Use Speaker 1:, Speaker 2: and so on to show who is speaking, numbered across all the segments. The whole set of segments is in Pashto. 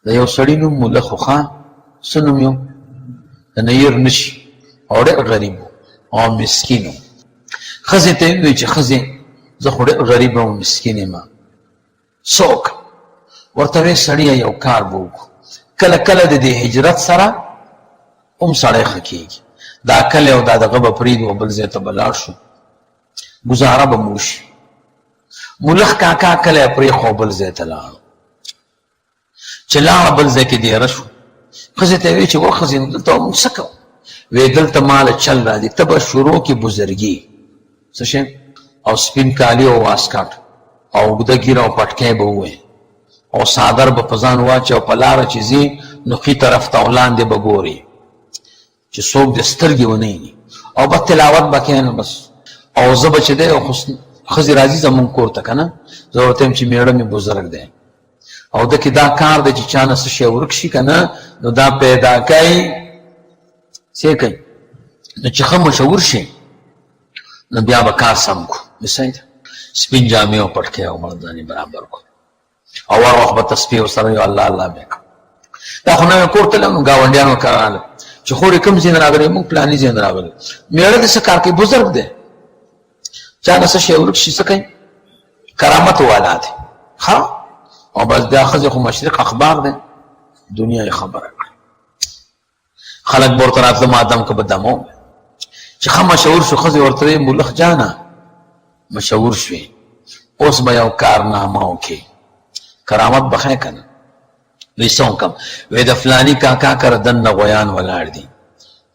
Speaker 1: د یو سړي نوم مولا خو خان څه نوم یو د نیر نشي او ډېر غریب او مسکین و ښځې ته یې وویل چې ښځې زه خو ډېر غریب او مسکین یم څه وکړم ورته ویې سړیه یو کار به وکړو کله کله د دې هجرت سره هم سړی ښه کېږي دا کلی او دا دغه به پرېږدو او بل ځای ته به لاړ شو ګزاره به مو وشي ملخ کاکا کلی یې پرېښو بل ځای ته لاړو چې لاړه بل ځای کې دیره شو ښځې ته یې ویې چې وښځې نو دلته به موږ څه کوو وی دلته ماله چل را دي ته به شروع کې بزرګي څه شی او سپین کالي او واسکټ او اوږده ږیره او پټکی به ووایې او څادر به په ځان واچي او په لاره چې ځي نو ښي طرف ته او لاندې به ګورې چې څوک دې سترګې ونه ویني او بس تلاوت به کوې نو بس او زه به چې دی ښځې راځي زمونږ کور ته که نه زه ورته یم چې مېړه مې بزرګ دی او ده کې دا کار دی چې چا نه څه شی ورک شي که نه نو دا پیدا کوي څه کوي نو چې ښه مشهور شي نو بیا به کار سم کړو مثال سپین جامې او پټکی او مردانې برابر کړو او هر وخت به تسبیح ورسره یو الله الله به کوو دا خو نوی کور ته نو ګاونډیان ورته راغله چې خورې کوم ځای نه راغلی موږ فلاني ځای نه راغلی مېړه دې څه کار کوي بزرګ دی چا نه څه شی ورک شي څه کوي کرامت والا دی ښه او بس دا ښځې خو مشرق اخبار دی دنیا یې خبره کړه خلک به ورته راتله ما دم که به دمو چې ښه مشهور شو ښځې ورته ویې ملخ جانه مشهور شوې اوس به یو کارنامه وکړې کرامت به ښه که نه وی څه وکړم وی د فلاني کاکا کره دننه غویان ولاړ دي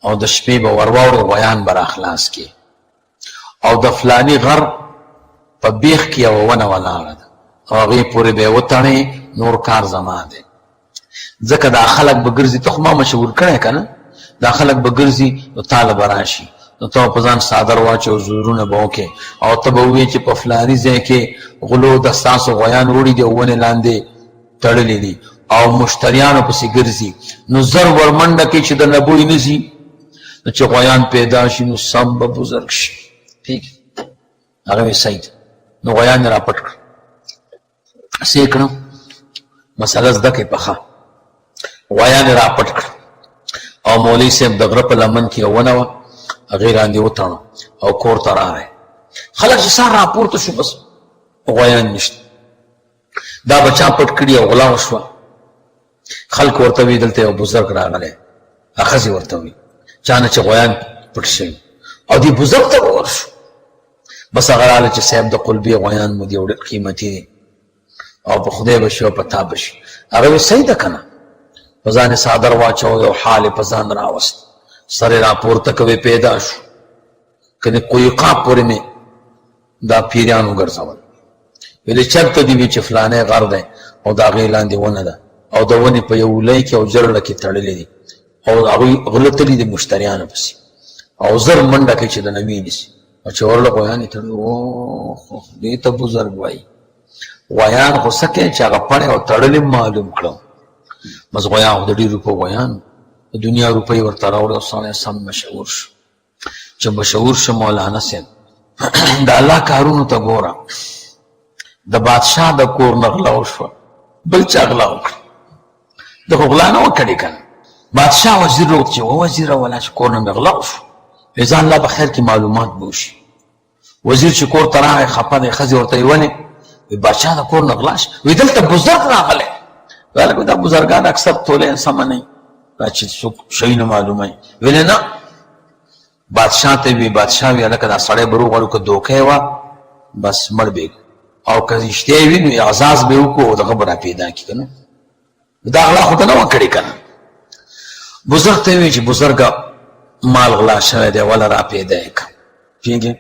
Speaker 1: او د شپې به ور واوړې غویان به راخلاص کړي او د فلاني غر په بیخ کې یوه ونه ولاړه ده او هغې پورې به یې وتړې نور کار زما دی ځکه دا خلک به ګرځي ته خو ما مشهور کړی که نه دا خلک به ګرځي نو تاله به راشي نو ته په ځان څادر واچې او زورونه به وکړې او ته به ووایې چې په فلاني ځای کې غلو د ستاسو غویان وړي دي او ونې لاندې تړلې دي او مشتریانو پسې ګرځي نو زر ورمنډه کې چې د نبوی نه ځي نو چې غویان پیدا شي نو سم به بزرګ شي ٹھیک هغه وی صحیح نو غویان را پټ کړ څه یې کړم مسله زده کړې پخه غویان را پټ کړ او مولوي صاحب د غره په لمن کې یو ونه وه هغې راندې وتړه او کور ته راغی خلک چې سهار راپورته شو بس غویان نشته دا به چا پټ کړي او غلا وشوه خلک ورته وي دلته یو بزرګ راغلی ښځې ورته وي چا نه چې غویان پټ شوي او دې بزرګ ته به ورشو بس هغه راغله چې صاحب د قلبي غویان مو دي او ډېر قیمتي دي او په خدای به شي او په تا به شي هغه وی صحیح ده که نه په ځان یې څادر واچو یو حال یې په ځان راوست سر یې راپورته کوې پیدا شو کنې قویقاب پورې مې دا پیریان وګرځول ویلې چېرته دي وي چې فلانی غر دی او د هغې لاندې ونه ده او د ونې په یو ولۍ کې او جرړه کې تړلې دي او هغوی غله تلي دي مشتریانو پسې او زر منډه کوي چې د نه وینېسي او چې ورله غویان یې تړلي اوه دې ته بزرګ وایي غویان خو څه کوي چې هغه پړی او تړلې معلوم کړم بس غویان خو د ډېرو په غویان د دنیا روپۍ ورته راوړې او سړی سم مشهور شو چې مشهور شو مولانا صاحب د الله کارونو ته ګوره د بادشاه د کور نه غلا وشوه بل چا غلا وکړه د خو غلا نه وکړې که نه بادشاه وزیر ورته چې وزیره ولا چې کور نه مې غلا وشو وی ځان الله په خیر کې معلومات به وشي وزیر چې کور ته راغی خفه دی ښځې ورته یې ونې وی بادشاه د کور نه غلا شي وی دلته بزرګ راغلی ویل دا بزرګان اکثر تولې سمه نه دا چې څوک شی نه معلوموي ویلې نه بادشاه ته وی بادشاه وی هلکه دا سړی به روغ که دوکه یې وه بس مړ به او که رښتیا وي نو اعزاز به یې وکړو او دغه به را پیدا کړي که نه دا غلا خو ته نه وه کړې که نه بزرګ ته یې وی چې بزرګه مال غلا شوی دی وله را پیدا یې کړه پوهېږې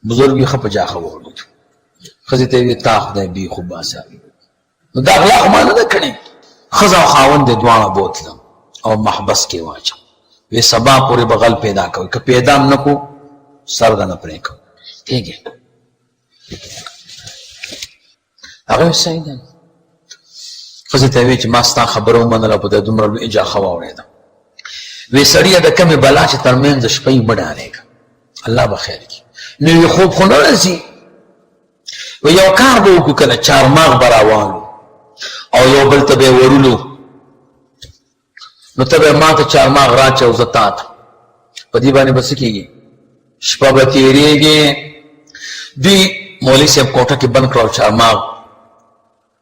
Speaker 1: بزرګ یې ښه په جاښه وغورځېد ښځې ته یې وی تا خدای بې خو باسه نو دا غلا خو ما نه ده کړې ښځه او خاوند یې دواړه بوتلم او محبس کې واچم وی سبا پورې به غل پیدا کوي که پیدا هم نه کو سر ده نه پرې کوو پوهېږې هغه وی صحیح ده ښځې ته یې وی چې ما ستا خبره ومنله په د دومره لوی جاښه واورېدم وی سړیه د کمې بلا چې تر منځ شپه یې مه ډارېږه الله به خیر کړي نو وی خوب خو نه راځي وی یو کار به وکړو که نه چارماغ به راوالو او یو بل ته به ورولو نو ته به ما ته چارماغ راچه او زه تا ته په دې باندې به څه کېږي شپه به تېرېږي دوی مولوي صاحب کوټه کې بند کړه او چارماغ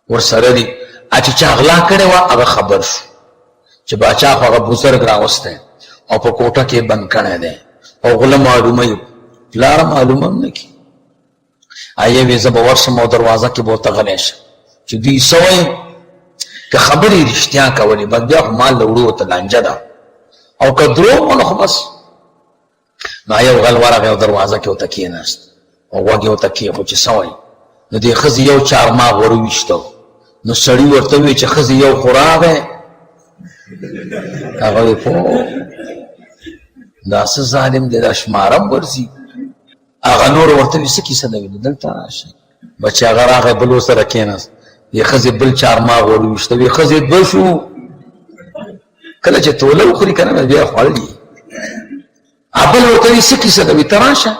Speaker 1: ورسره دي چې چا غلا کړې وه هغه خبر شو چې باچا خو هغه بزرګ راوستی او په کوټه کې بند کړی دی او غله معلومه یو پلاره معلومه هم نه کي یوې زه به ورشم او دروازه کې به ورته غلی شم چې دوی څه وایي که خبرې رښتیا کولې بس بیا خو مال له وړو ورته لانجه ده او که دروغ و نو خو بس نو یو غل ورغی او دروازه کې ورته کېناست او غوږ یې ورته کېښود چې څه وایي نو دې ښځې یو چارماغ ورویشته نو سړي ورته وویل چې ښځې یو خو راغی هغه وی پوه دا څه ظالم دی دا شمارم ورځي هغه نور ورته وي څه کیسه ده ویلې دلته راشئ بچې هغه راغی بل ورسره کېناست دې ښځې بل چارماغ ورویشته وی ښځې دوه شو کله چې توله وخوري که نه بیا خوړل دي بل ورته وي څه کیسه ده وي ته راشه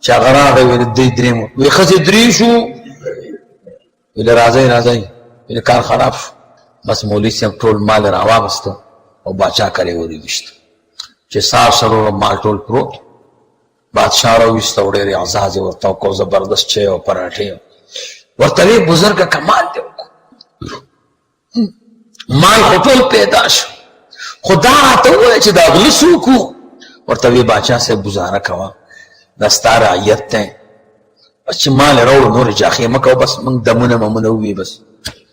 Speaker 1: چې هغه راغی ویل دوی درېم وی ښځې درې شو ویل راځئ راځئ ویل کار خراب شو بس مولوي صاحب ټول مال راواغسته او باچا کلی ورویشته چې سار سرور مال ټول پروت بادشاه راویسته او ډېرې اعزاز یې ورته وکړو زبردست چای او پراټې ورته وی بزرګه کمال دې وکړو مال خو ټول پیدا شو خو دا راته ووایه چې دا غله څوک وو ورته وی باچا صاحب ګزاره کوه دا ستا رعیت دی بس چې مال یې راوړو نورې جاخې مه کوه بس موږ دمونه ممونه ووي بس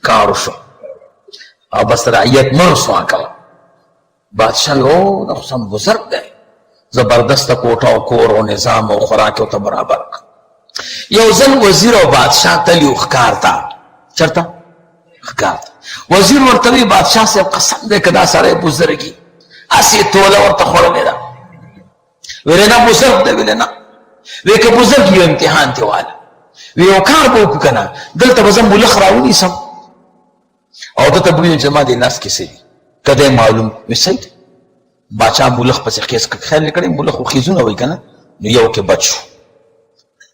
Speaker 1: کار وشو او بس رعیت مه رسوا کوه بادشاه او دا خو سم بزرګ دی زبردسته کوټه او کور او نظام او خوراک یې ورته برابر کړ یو ځل وزیر او بادشاه تلي و ښکار ته چېرته ښکار ته وزیر ورته وی بادشاه صاحب قسم دی که دا سړی بزرګي هسې توله ورته خوړلې ده ویلې نه بزرګ دی ویلې نه وی که بزرګ یو امتحان تې واله وی یو کار به وکړو که نه دلته به زه ملخ راونیسم او دته به ویم چې زما دې لاس کې څه دي که دی معلوم وی صحیح دی باچا ملخ پسې خیز خیال یې کړی ملخ خو خیزونه وایي که نه نو یو کې بچ شو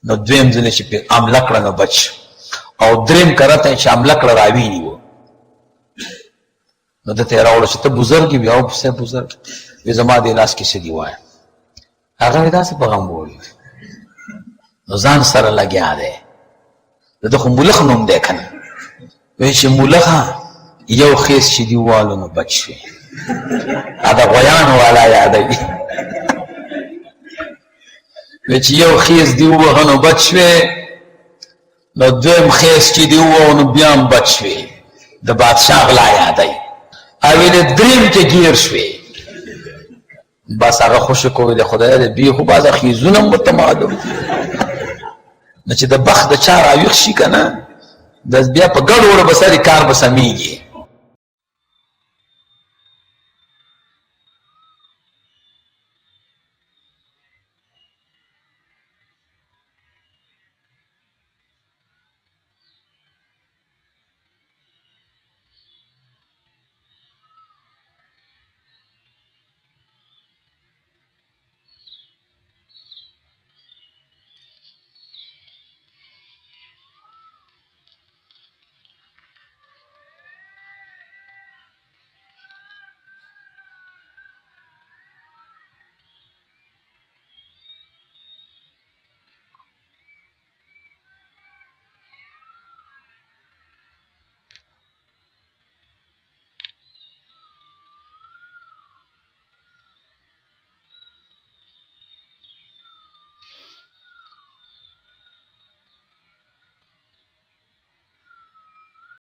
Speaker 1: نو دویم ځل چې پې حمله کړه نو بچ او درېیم کرته چې حمله کړه راوینیوه نو دته یې راوړه چې ته بزرګ یې وي او صاحب بزرګ وی زما دې لاس کې څه دي وایه هغه وی داسې په غم وویل نو ځان سره لګیا دی د ده خو ملخ نوم دی که نه وی چې ملخه یو خیز چې دي ووالو نو بچ شوې د غویانو والا یادوي وی چې یو خیز دی ووهه نو بچ شوې نو دویم خیز چې دی ووهه نو بیا هم بچ شوې د بادشاه غلا یادوي او ویلې درېیم کې ګیر شوې بس هغه خوشې کو ویلې خدای دې بیا خو بعضه خیزونه هم ورته معلوم نو چې د بخت د چا راویښ شي که نه د بیا په ګډ وړه به سرې کار به سمیږي